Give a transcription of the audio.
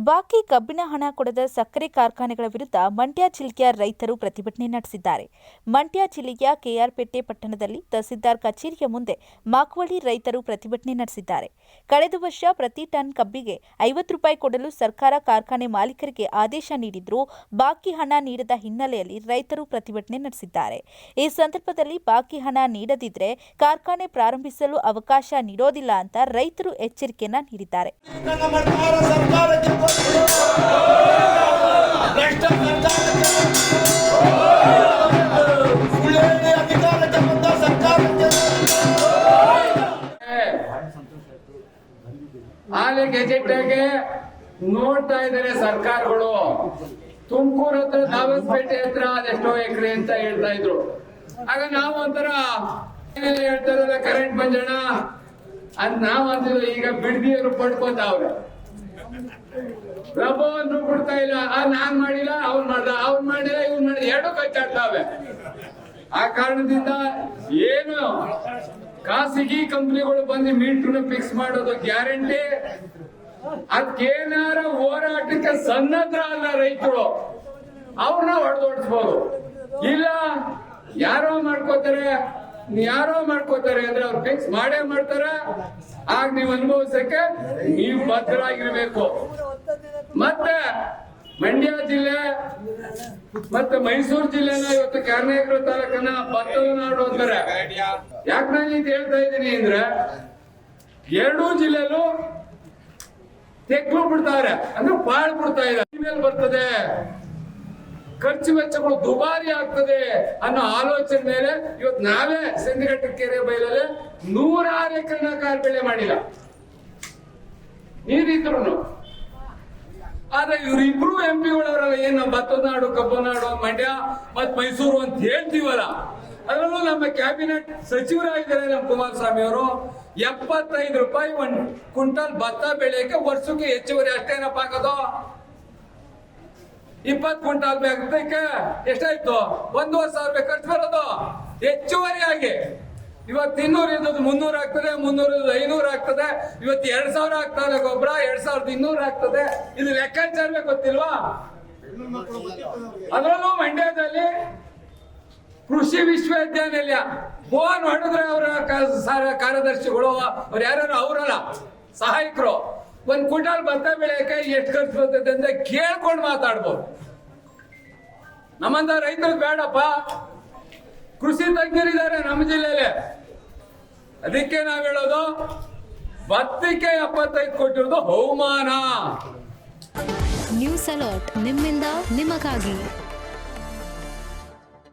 ಬಾಕಿ ಕಬ್ಬಿನ ಹಣ ಕೊಡದ ಸಕ್ಕರೆ ಕಾರ್ಖಾನೆಗಳ ವಿರುದ್ಧ ಮಂಡ್ಯ ಜಿಲ್ಲೆಯ ರೈತರು ಪ್ರತಿಭಟನೆ ನಡೆಸಿದ್ದಾರೆ. ಮಂಡ್ಯ ಜಿಲ್ಲೆಯ ಕೆಆರ್ಪೇಟೆ ಪಟ್ಟಣದಲ್ಲಿ ತಹಸೀಲ್ದಾರ್ ಕಚೇರಿಯ ಮುಂದೆ ಮಾಕವಳ್ಳಿ ರೈತರು ಪ್ರತಿಭಟನೆ ನಡೆಸಿದ್ದಾರೆ. ಕಳೆದ ವರ್ಷ ಪ್ರತಿ ಟನ್ ಕಬ್ಬಿಗೆ 50 ರೂಪಾಯಿ ಕೊಡಲು ಸರ್ಕಾರ ಕಾರ್ಖಾನೆ ಮಾಲೀಕರಿಗೆ ಆದೇಶ ನೀಡಿದ್ರೂ ಬಾಕಿ ಹಣ ನೀಡದ ಹಿನ್ನೆಲೆಯಲ್ಲಿ ರೈತರು ಪ್ರತಿಭಟನೆ ನಡೆಸಿದ್ದಾರೆ. ಈ ಸಂದರ್ಭದಲ್ಲಿ ಬಾಕಿ ಹಣ ನೀಡದಿದ್ರೆ ಕಾರ್ಖಾನೆ ಪ್ರಾರಂಭಿಸಲು ಅವಕಾಶ ನೀಡೋದಿಲ್ಲ ಅಂತ ರೈತರು ಎಚ್ಚರಿಕೆಯನ್ನ ನೀಡಿದ್ದಾರೆ. ಹಾಲಿ ಗೆಜೆಟ್ಗೆ ನೋಡ್ತಾ ಇದ್ದಾರೆ ಸರ್ಕಾರಗಳು. ತುಮಕೂರು ಹತ್ರ ದಾವಸ್ಪೇಟೆ ಹತ್ರ ಅದೆಷ್ಟೋ ಎಕರೆ ಅಂತ ಹೇಳ್ತಾ ಇದ್ರು. ಆಗ ನಾವು ಒಂಥರ ಹೇಳ್ತಾ ಇದ್ರೆ ಕರೆಂಟ್ ಬಂಜಣ ಅಂತ ನಾವ್ ಅಂತಿದ್ವಿ. ಈಗ ಬಿಡ್ದಿಯವರು ಪಡ್ಕೋತಾವ್ರೆ, ಪ್ರಭಾವಂತೂ ಕೊಡ್ತಾ ಇಲ್ಲ. ನಾನ್ ಮಾಡಿಲ್ಲ, ಅವ್ನ್ ಮಾಡ್ದ, ಅವ್ನ್ ಮಾಡಿಲ್ಲ, ಇವ್ನ್ ಮಾಡಿದ, ಎರಡು ಕಚ್ಚಾಡ್ತಾವೆ. ಆ ಕಾರಣದಿಂದ ಏನು ಖಾಸಗಿ ಕಂಪನಿಗಳು ಬಂದು ಮೀಟರ್ನ ಫಿಕ್ಸ್ ಮಾಡೋದು ಗ್ಯಾರಂಟಿ. ಅದಕ್ಕೇನಾರ ಹೋರಾಟಕ್ಕೆ ಸನ್ನದ್ಧ ಅಲ್ಲ ರೈತರು, ಅವ್ರನ್ನ ಹೊಡೆದೋಡಿಸ್ಬೋದು. ಇಲ್ಲ ಯಾರೋ ಮಾಡ್ಕೋತಾರೆ ಅಂದ್ರೆ ಅವ್ರು ಫಿಕ್ಸ್ ಮಾಡೇ ಮಾಡ್ತಾರೆ. ಆಗ ನೀವು ಅನುಭವಿಸಕ್ಕೆ ನೀವು ಬದ್ಧರಾಗಿರ್ಬೇಕು. ಮತ್ತೆ ಮಂಡ್ಯ ಜಿಲ್ಲೆ ಮತ್ತೆ ಮೈಸೂರು ಜಿಲ್ಲೆನ ಇವತ್ತು ಕಾರ್ನಾಯಕರ ತಾಲೂಕನ್ನ ಭತ್ತದ ನಾಡು ಅಂತಾರೆ. ಯಾಕೆ ನಾನು ಇದು ಹೇಳ್ತಾ ಇದ್ದೀನಿ ಅಂದ್ರೆ, ಎರಡೂ ಜಿಲ್ಲೆಲೂ ತೆಗ್ಲು ಬಿಡ್ತಾರೆ ಅಂದ್ರೆ ಬಾಳ್ ಬಿಡ್ತಾ ಇದೆ. ಬರ್ತದೆ, ಖರ್ಚು ವೆಚ್ಚಗಳು ದುಬಾರಿ ಆಗ್ತದೆ ಅನ್ನೋ ಆಲೋಚನೆ ಮೇಲೆ ಇವತ್ತು ನಾವೇ ಸಿಂಧಘಟ್ಟ ಕೆರೆ ಬಯಲಲ್ಲಿ 106 ಎಕರೆ ಕಾರ್ ಬೆಳೆ ಮಾಡಿಲ್ಲ ನೀರಿದ್ರು. ಆದ್ರೆ ಇವರಿಬ್ರು ಎಂಪಿಗಳವರಲ್ಲ, ಏನು ಭತ್ತದ ನಾಡು, ಕಬ್ಬು ನಾಡು, ಮಂಡ್ಯ ಮತ್ ಮೈಸೂರು ಅಂತ ಹೇಳ್ತೀವಲ್ಲ, ಅದರಲ್ಲೂ ನಮ್ಮ ಕ್ಯಾಬಿನೆಟ್ ಸಚಿವರಾಗಿದ್ದಾರೆ ನಮ್ಮ ಕುಮಾರಸ್ವಾಮಿ ಅವರು. 75 ರೂಪಾಯಿ 1 ಕ್ವಿಂಟಲ್ ಭತ್ತ ಬೆಳೆಯಕ್ಕೆ ವರ್ಷಕ್ಕೆ ಹೆಚ್ಚುವರಿ ಅಷ್ಟೇನಪ್ಪ ಹಾಕೋದು. 20 ಕ್ವಿಂಟಲ್ ಬೇಕಕ್ಕೆ ಎಷ್ಟಾಯ್ತು? 1,500 ರೂಪಾಯಿ ಖರ್ಚು ಬರೋದು ಹೆಚ್ಚುವರಿಯಾಗಿ. ಇವತ್ತು 200 ಇದ್ದದ್ದು 300 ಆಗ್ತದೆ, 300 ಇದ್ದದ್ದು 500 ಆಗ್ತದೆ. ಇವತ್ತು 2,000 ಆಗ್ತದೆ ಗೊಬ್ಬರ, 2,200 ಆಗ್ತದೆ. ಇದು ಲೆಕ್ಕಾಚಾರ ಗೊತ್ತಿಲ್ವಾ? ಅದರಲ್ಲೂ ಮಂಡ್ಯದಲ್ಲಿ ಕೃಷಿ ವಿಶ್ವವಿದ್ಯಾನಿಲಯ ಫೋನ್ ಹೊಡೆದ್ರೆ ಅವರ ಕಾರ್ಯದರ್ಶಿಗಳು ಅವ್ರು ಯಾರು ಅವರಲ್ಲ, ಸಹಾಯಕರು, 1 ಕ್ವಿಂಟಲ್ ಭತ್ತ ಬೆಳೆಯಕ್ಕೆ ಎಷ್ಟು ಖರ್ಚು ಬರ್ತದೆ ಅಂತ ಕೇಳ್ಕೊಂಡು ಮಾತಾಡ್ಬೋದು. ನಮ್ಮಂತ ರೈತರು ಬೇಡಪ್ಪ, ಕೃಷಿ ತಜ್ಞರಿದ್ದಾರೆ ನಮ್ಮ ಜಿಲ್ಲೆಯಲ್ಲಿ. ಅದಕ್ಕೆ ನಾವ್ ಹೇಳೋದು, ಭತ್ತಕ್ಕೆ 75 ಕೊಟ್ಟಿರೋದು ಅವಮಾನ. ನ್ಯೂಸ್ ಅಲರ್ಟ್, ನಿಮ್ಮಿಂದ ನಿಮಗಾಗಿ.